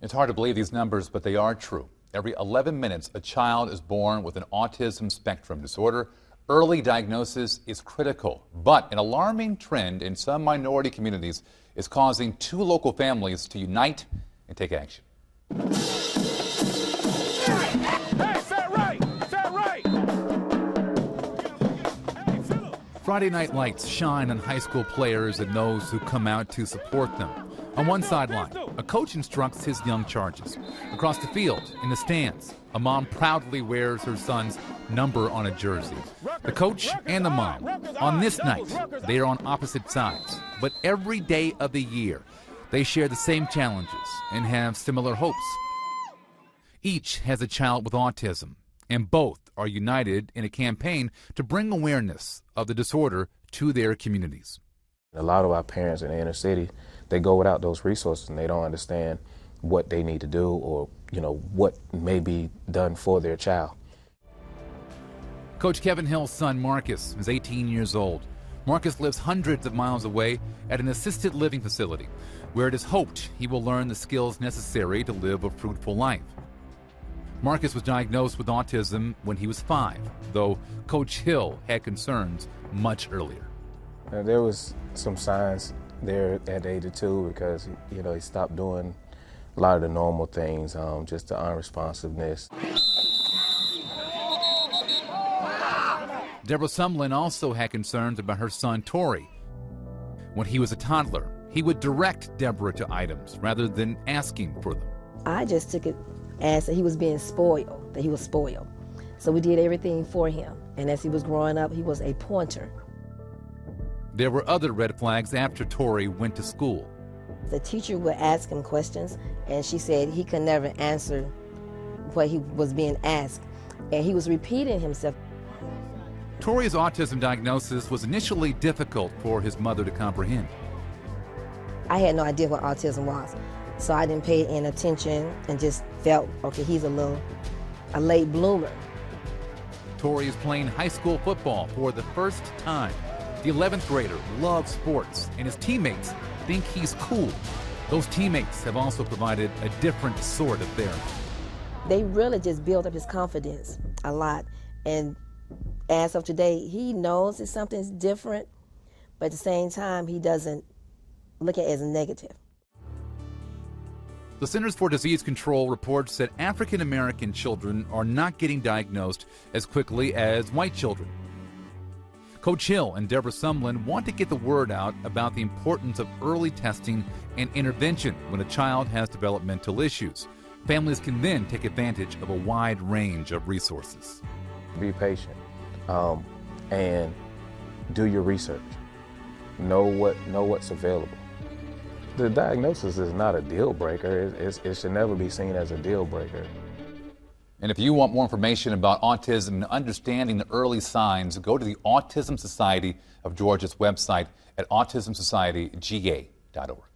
It's hard to believe these numbers, but they are true. Every 11 minutes, a child is born with an autism spectrum disorder. Early diagnosis is critical, but an alarming trend in some minority communities is causing two local families to unite and take action. Friday night lights shine on high school players and those who come out to support them. On one sideline, a coach instructs his young charges. Across the field, in the stands, a mom proudly wears her son's number on a jersey. The coach and the mom, on this night, they are on opposite sides. But every day of the year, they share the same challenges and have similar hopes. Each has a child with autism, and both are united in a campaign to bring awareness of the disorder to their communities. A lot of our parents in the inner city, they go without those resources and they don't understand what they need to do or, what may be done for their child. Coach Kevin Hill's son Marcus is 18 years old. Marcus lives hundreds of miles away at an assisted living facility where it is hoped he will learn the skills necessary to live a fruitful life. Marcus was diagnosed with autism when he was 5, though Coach Hill had concerns much earlier. There was some signs there at the age of 2 because, he stopped doing a lot of the normal things, just the unresponsiveness. Deborah Sumlin also had concerns about her son, Tori. When he was a toddler, he would direct Deborah to items rather than asking for them. I just took it as that he was being spoiled, that he was spoiled. So we did everything for him. And as he was growing up, he was a pointer. There were other red flags after Tori went to school. The teacher would ask him questions, and she said he could never answer what he was being asked. And he was repeating himself. Tori's autism diagnosis was initially difficult for his mother to comprehend. I had no idea what autism was, so I didn't pay any attention and just felt, okay, he's a late bloomer. Tori is playing high school football for the first time. The 11th grader loves sports, and his teammates think he's cool. Those teammates have also provided a different sort of therapy. They really just built up his confidence a lot, and as of today, he knows that something's different, but at the same time, he doesn't look at it as a negative. The Centers for Disease Control reports that African American children are not getting diagnosed as quickly as white children. Coach Hill and Deborah Sumlin want to get the word out about the importance of early testing and intervention when a child has developmental issues. Families can then take advantage of a wide range of resources. Be patient and do your research. Know what's available. The diagnosis is not a deal breaker. It should never be seen as a deal breaker. And if you want more information about autism and understanding the early signs, go to the Autism Society of Georgia's website at autismsocietyga.org.